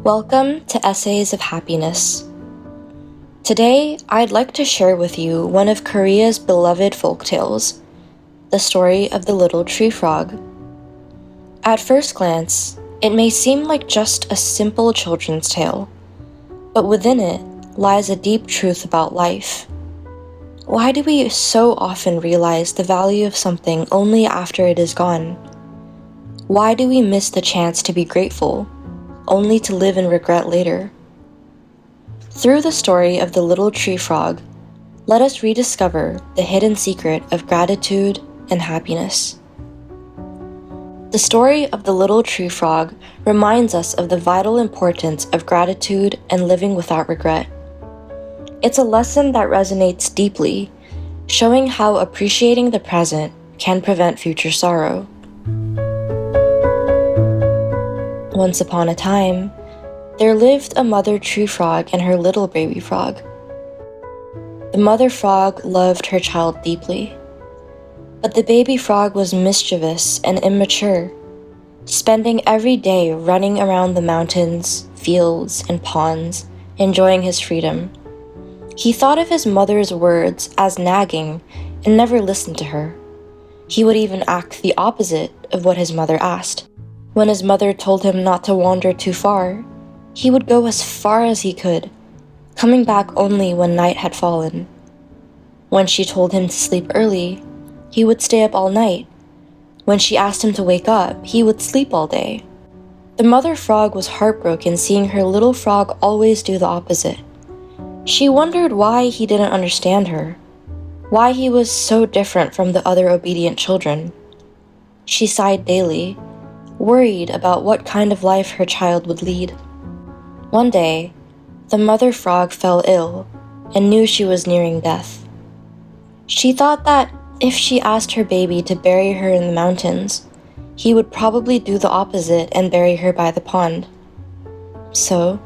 Welcome to Essays of Happiness. Today, I'd like to share with you one of Korea's beloved folktales, the story of the little tree frog. At first glance, it may seem like just a simple children's tale, but within it lies a deep truth about life. Why do we so often realize the value of something only after it is gone? Why do we miss the chance to be grateful, only to live in regret later? Through the story of the little tree frog, let us rediscover the hidden secret of gratitude and happiness. The story of the little tree frog reminds us of the vital importance of gratitude and living without regret. It's a lesson that resonates deeply, showing how appreciating the present can prevent future sorrow. Once upon a time, there lived a mother tree frog and her little baby frog. The mother frog loved her child deeply, but the baby frog was mischievous and immature, spending every day running around the mountains, fields, and ponds, enjoying his freedom. He thought of his mother's words as nagging and never listened to her. He would even act the opposite of what his mother asked. When his mother told him not to wander too far, he would go as far as he could, coming back only when night had fallen. When she told him to sleep early, he would stay up all night. When she asked him to wake up, he would sleep all day. The mother frog was heartbroken seeing her little frog always do the opposite. She wondered why he didn't understand her, why he was so different from the other obedient children. She sighed daily, worried about what kind of life her child would lead. One day, the mother frog fell ill and knew she was nearing death. She thought that if she asked her baby to bury her in the mountains, he would probably do the opposite and bury her by the pond. So,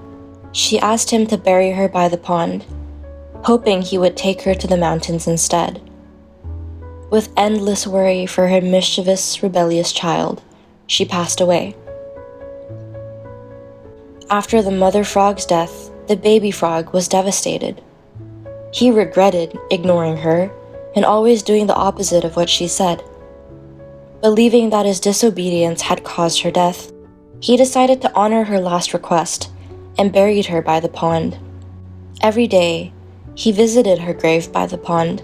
she asked him to bury her by the pond, hoping he would take her to the mountains instead. With endless worry for her mischievous, rebellious child, she passed away. After the mother frog's death, the baby frog was devastated. He regretted ignoring her and always doing the opposite of what she said. Believing that his disobedience had caused her death, he decided to honor her last request and buried her by the pond. Every day, he visited her grave by the pond,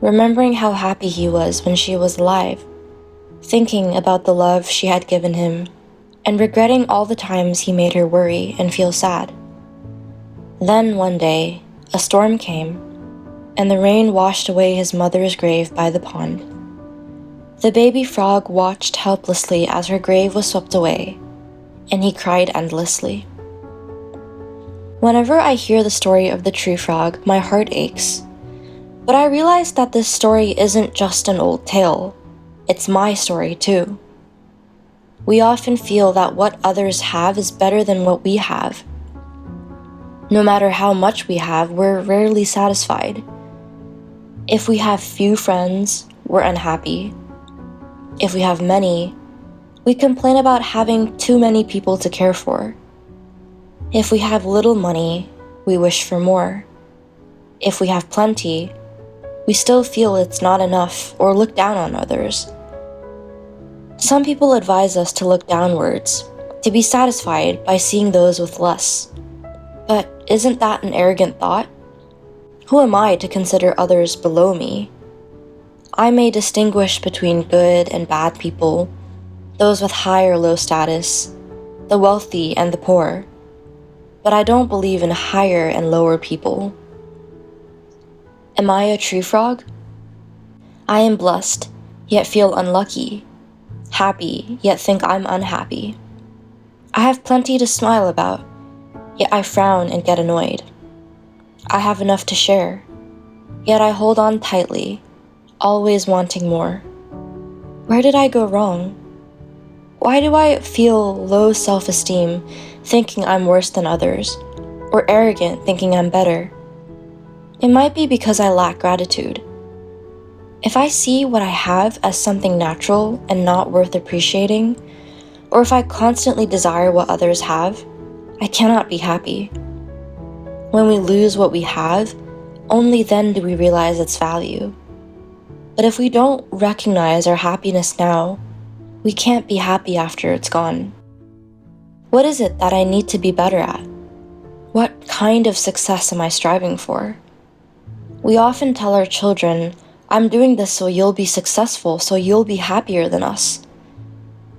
remembering how happy he was when she was alive, thinking about the love she had given him, and regretting all the times he made her worry and feel sad. Then one day, a storm came, and the rain washed away his mother's grave by the pond. The baby frog watched helplessly as her grave was swept away, and he cried endlessly. Whenever I hear the story of the tree frog, my heart aches. But I realize that this story isn't just an old tale. It's my story too. We often feel that what others have is better than what we have. No matter how much we have, we're rarely satisfied. If we have few friends, we're unhappy. If we have many, we complain about having too many people to care for. If we have little money, we wish for more. If we have plenty, we still feel it's not enough or look down on others. Some people advise us to look downwards, to be satisfied by seeing those with less. But isn't that an arrogant thought? Who am I to consider others below me? I may distinguish between good and bad people, those with high or low status, the wealthy and the poor. But I don't believe in higher and lower people. Am I a tree frog? I am blessed, yet feel unlucky, happy, yet think I'm unhappy. I have plenty to smile about, yet I frown and get annoyed. I have enough to share, yet I hold on tightly, always wanting more. Where did I go wrong? Why do I feel low self-esteem, thinking I'm worse than others, or arrogant, thinking I'm better? It might be because I lack gratitude. If I see what I have as something natural and not worth appreciating, or if I constantly desire what others have, I cannot be happy. When we lose what we have, only then do we realize its value. But if we don't recognize our happiness now, we can't be happy after it's gone. What is it that I need to be better at? What kind of success am I striving for? We often tell our children, I'm doing this so you'll be successful, so you'll be happier than us.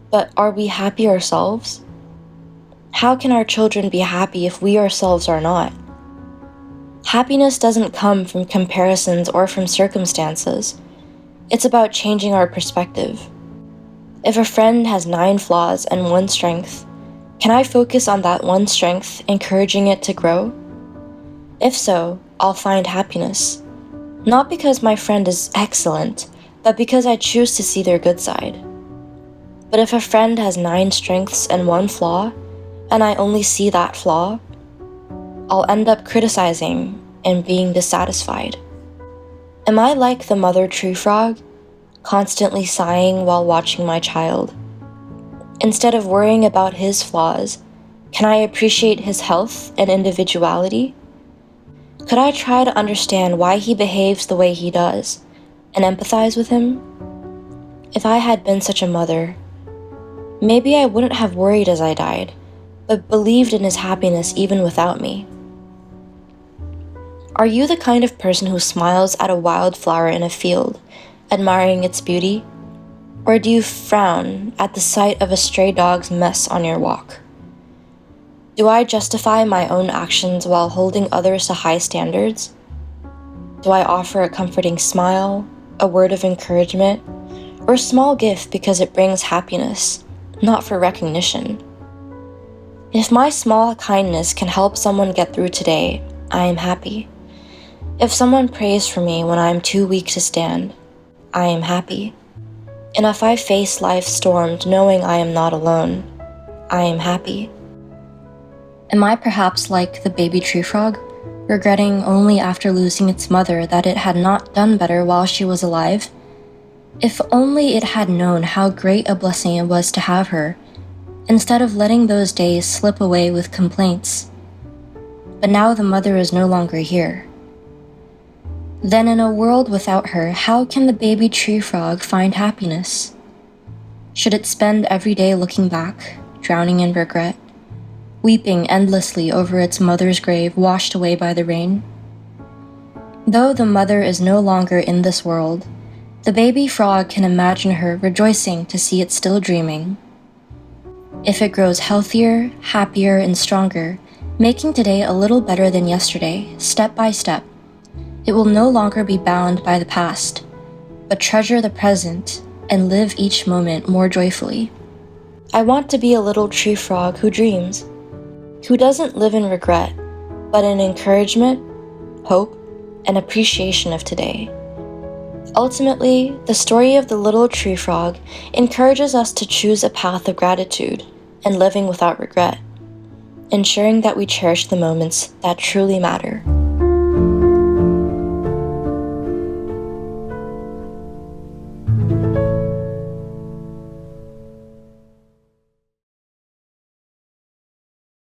But are we happy ourselves? How can our children be happy if we ourselves are not? Happiness doesn't come from comparisons or from circumstances. It's about changing our perspective. If a friend has 9 flaws and 1 strength, can I focus on that 1 strength, encouraging it to grow? If so, I'll find happiness. Not because my friend is excellent, but because I choose to see their good side. But if a friend has 9 strengths and 1 flaw, and I only see that flaw, I'll end up criticizing and being dissatisfied. Am I like the mother tree frog, constantly sighing while watching my child? Instead of worrying about his flaws, can I appreciate his health and individuality? Could I try to understand why he behaves the way he does, and empathize with him? If I had been such a mother, maybe I wouldn't have worried as I died, but believed in his happiness even without me. Are you the kind of person who smiles at a wildflower in a field, admiring its beauty? Or do you frown at the sight of a stray dog's mess on your walk? Do I justify my own actions while holding others to high standards? Do I offer a comforting smile, a word of encouragement, or a small gift because it brings happiness, not for recognition? If my small kindness can help someone get through today, I am happy. If someone prays for me when I am too weak to stand, I am happy. And if I face life's storms knowing I am not alone, I am happy. Am I perhaps like the baby tree frog, regretting only after losing its mother that it had not done better while she was alive? If only it had known how great a blessing it was to have her, instead of letting those days slip away with complaints. But now the mother is no longer here. Then in a world without her, how can the baby tree frog find happiness? Should it spend every day looking back, drowning in regret, weeping endlessly over its mother's grave washed away by the rain? Though the mother is no longer in this world, the baby frog can imagine her rejoicing to see it still dreaming. If it grows healthier, happier, and stronger, making today a little better than yesterday, step by step, it will no longer be bound by the past, but treasure the present and live each moment more joyfully. I want to be a little tree frog who dreams, who doesn't live in regret, but in encouragement, hope, and appreciation of today. Ultimately, the story of the little tree frog encourages us to choose a path of gratitude and living without regret, ensuring that we cherish the moments that truly matter.